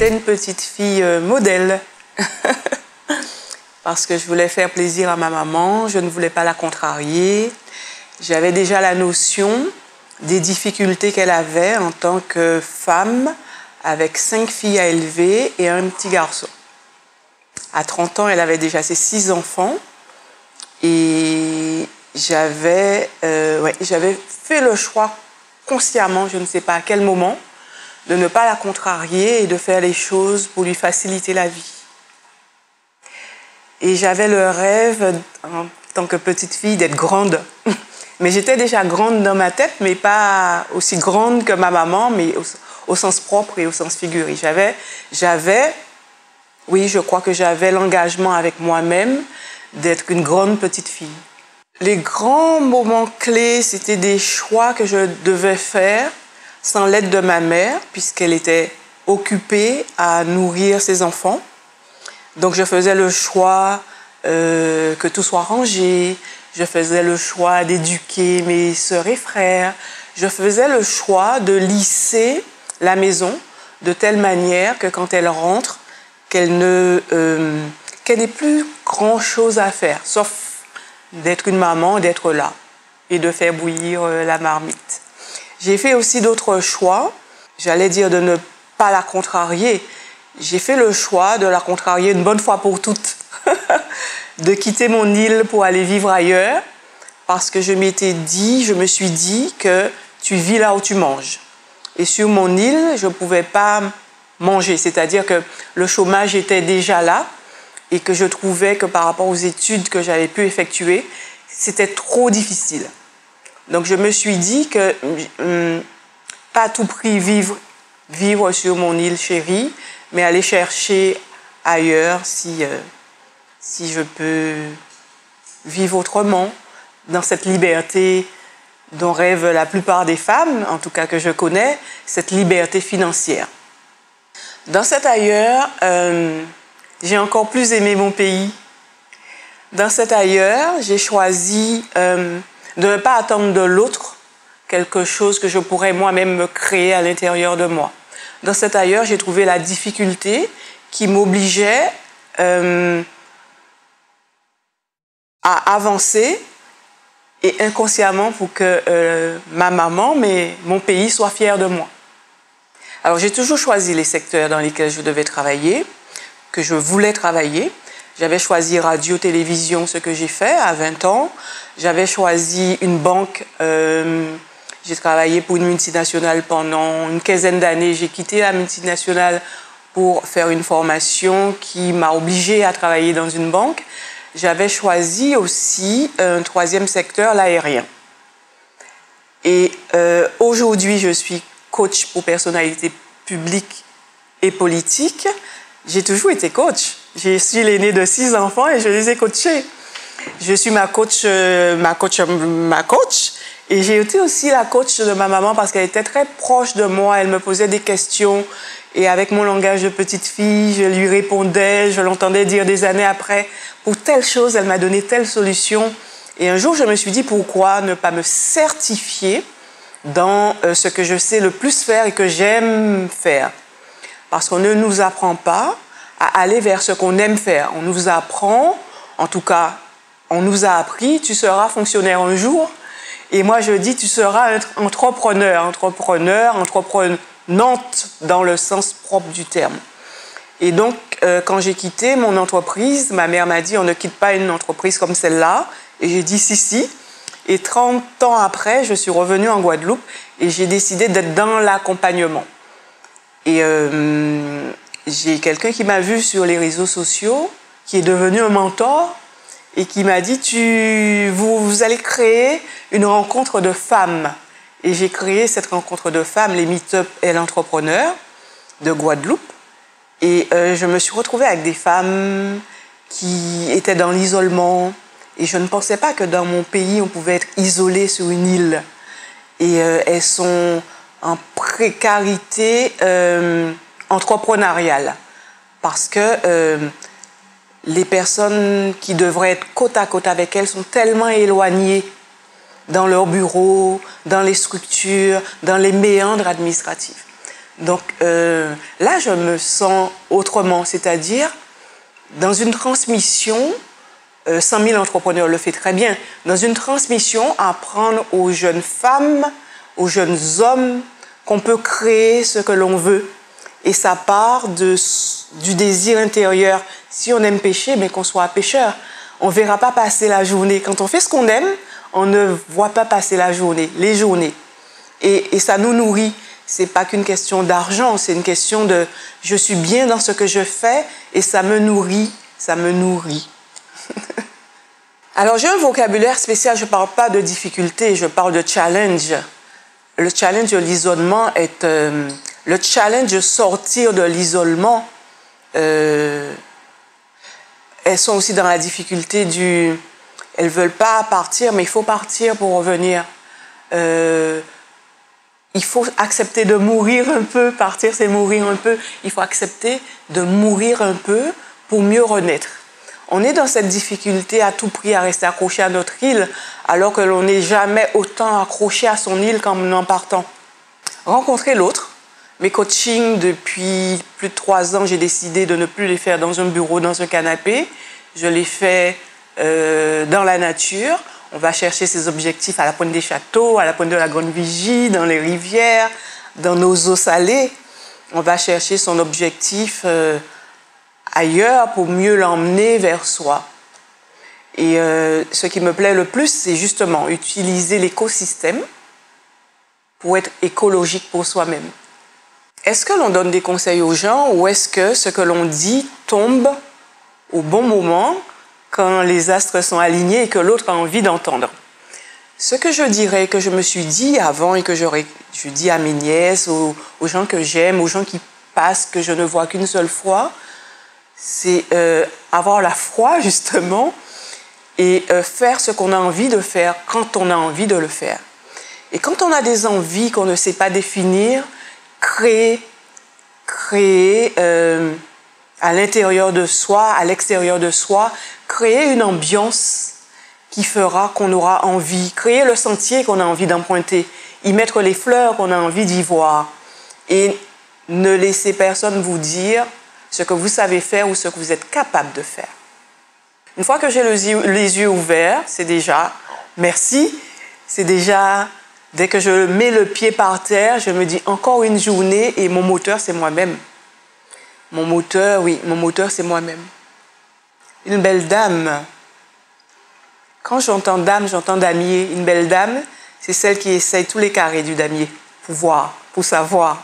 j'étais une petite fille modèle. Parce que je voulais faire plaisir à ma maman, je ne voulais pas la contrarier. J'avais déjà la notion des difficultés qu'elle avait en tant que femme, avec 5 filles à élever et un petit garçon. À 30 ans, elle avait déjà ses 6 enfants. Et j'avais fait le choix consciemment, je ne sais pas à quel moment, de ne pas la contrarier et de faire les choses pour lui faciliter la vie. Et j'avais le rêve, en tant que petite fille, d'être grande. Mais j'étais déjà grande dans ma tête, mais pas aussi grande que ma maman, mais au sens propre et au sens figuré. Je crois que j'avais l'engagement avec moi-même d'être une grande petite fille. Les grands moments clés, c'était des choix que je devais faire sans l'aide de ma mère, puisqu'elle était occupée à nourrir ses enfants. Donc je faisais le choix que tout soit rangé, je faisais le choix d'éduquer mes sœurs et frères, je faisais le choix de lisser la maison de telle manière que quand elle rentre, qu'elle n'ait plus grand-chose à faire, sauf d'être une maman, d'être là et de faire bouillir la marmite. J'ai fait aussi d'autres choix, j'allais dire de ne pas la contrarier. J'ai fait le choix de la contrarier une bonne fois pour toutes, de quitter mon île pour aller vivre ailleurs, parce que je me suis dit que tu vis là où tu manges. Et sur mon île, je ne pouvais pas manger, c'est-à-dire que le chômage était déjà là et que je trouvais que par rapport aux études que j'avais pu effectuer, c'était trop difficile. Donc je me suis dit que pas à tout prix vivre sur mon île chérie, mais aller chercher ailleurs si je peux vivre autrement, dans cette liberté dont rêvent la plupart des femmes, en tout cas que je connais, cette liberté financière. Dans cet ailleurs, j'ai encore plus aimé mon pays. Dans cet ailleurs, j'ai choisi de ne pas attendre de l'autre quelque chose que je pourrais moi-même me créer à l'intérieur de moi. Dans cet ailleurs, j'ai trouvé la difficulté qui m'obligeait à avancer et inconsciemment pour que ma maman, mais mon pays soit fier de moi. Alors j'ai toujours choisi les secteurs dans lesquels je devais travailler, que je voulais travailler. J'avais choisi radio, télévision, ce que j'ai fait à 20 ans. J'avais choisi une banque. J'ai travaillé pour une multinationale pendant une quinzaine d'années. J'ai quitté la multinationale pour faire une formation qui m'a obligée à travailler dans une banque. J'avais choisi aussi un troisième secteur, l'aérien. Et aujourd'hui, je suis coach pour personnalités publiques et politiques. J'ai toujours été coach. Je suis l'aînée de 6 enfants et je les ai coachés. Je suis ma coach. Et j'ai été aussi la coach de ma maman parce qu'elle était très proche de moi. Elle me posait des questions et avec mon langage de petite fille, je lui répondais. Je l'entendais dire des années après, pour telle chose, elle m'a donné telle solution. Et un jour, je me suis dit, pourquoi ne pas me certifier dans ce que je sais le plus faire et que j'aime faire? Parce qu'on ne nous apprend pas à aller vers ce qu'on aime faire. On nous apprend, en tout cas, on nous a appris, tu seras fonctionnaire un jour. Et moi, je dis, tu seras entreprenante dans le sens propre du terme. Et donc, quand j'ai quitté mon entreprise, ma mère m'a dit, on ne quitte pas une entreprise comme celle-là. Et j'ai dit, si. Et 30 ans après, je suis revenue en Guadeloupe et j'ai décidé d'être dans l'accompagnement. Et j'ai quelqu'un qui m'a vu sur les réseaux sociaux, qui est devenu un mentor et qui m'a dit, vous allez créer une rencontre de femmes. Et j'ai créé cette rencontre de femmes, les Meet-up et l'entrepreneur de Guadeloupe. Et je me suis retrouvée avec des femmes qui étaient dans l'isolement. Et je ne pensais pas que dans mon pays, on pouvait être isolé sur une île. Et elles sont en précarité entrepreneuriale. Parce que les personnes qui devraient être côte à côte avec elles sont tellement éloignées dans leurs bureaux, dans les structures, dans les méandres administratifs. Donc là, je me sens autrement, c'est-à-dire dans une transmission, 100 000 entrepreneurs le font très bien, dans une transmission, apprendre aux jeunes femmes, aux jeunes hommes qu'on peut créer ce que l'on veut. Et ça part du désir intérieur. Si on aime pêcher, mais qu'on soit pêcheur. On ne verra pas passer la journée. Quand on fait ce qu'on aime, on ne voit pas passer la journée, les journées. Et ça nous nourrit. Ce n'est pas qu'une question d'argent, c'est une question de « je suis bien dans ce que je fais et ça me nourrit, ça me nourrit ». Alors j'ai un vocabulaire spécial, je ne parle pas de difficulté, je parle de challenge. Le challenge de l'isolement est... le challenge de sortir de l'isolement, elles sont aussi dans la difficulté du... Elles ne veulent pas partir, mais il faut partir pour revenir. Il faut accepter de mourir un peu. Partir, c'est mourir un peu. Il faut accepter de mourir un peu pour mieux renaître. On est dans cette difficulté à tout prix à rester accroché à notre île, alors que l'on n'est jamais autant accroché à son île qu'en en partant. Rencontrer l'autre. Mes coachings, depuis plus de 3 ans, j'ai décidé de ne plus les faire dans un bureau, dans un canapé. Je les fais dans la nature. On va chercher ses objectifs à la pointe des châteaux, à la pointe de la Grande Vigie, dans les rivières, dans nos eaux salées. On va chercher son objectif ailleurs pour mieux l'emmener vers soi. Et ce qui me plaît le plus, c'est justement utiliser l'écosystème pour être écologique pour soi-même. Est-ce que l'on donne des conseils aux gens ou est-ce que ce que l'on dit tombe au bon moment quand les astres sont alignés et que l'autre a envie d'entendre? Ce que je dirais, que je me suis dit avant et que je dis à mes nièces, aux gens que j'aime, aux gens qui passent, que je ne vois qu'une seule fois, c'est avoir la foi justement et faire ce qu'on a envie de faire quand on a envie de le faire. Et quand on a des envies qu'on ne sait pas définir, créer à l'intérieur de soi, à l'extérieur de soi, créer une ambiance qui fera qu'on aura envie, créer le sentier qu'on a envie d'emprunter, y mettre les fleurs qu'on a envie d'y voir et ne laissez personne vous dire ce que vous savez faire ou ce que vous êtes capable de faire. Une fois que j'ai les yeux ouverts, c'est déjà merci, c'est déjà... Dès que je mets le pied par terre, je me dis encore une journée et mon moteur, c'est moi-même. Mon moteur, oui, mon moteur, c'est moi-même. Une belle dame. Quand j'entends dame, j'entends damier. Une belle dame, c'est celle qui essaye tous les carrés du damier pour voir, pour savoir.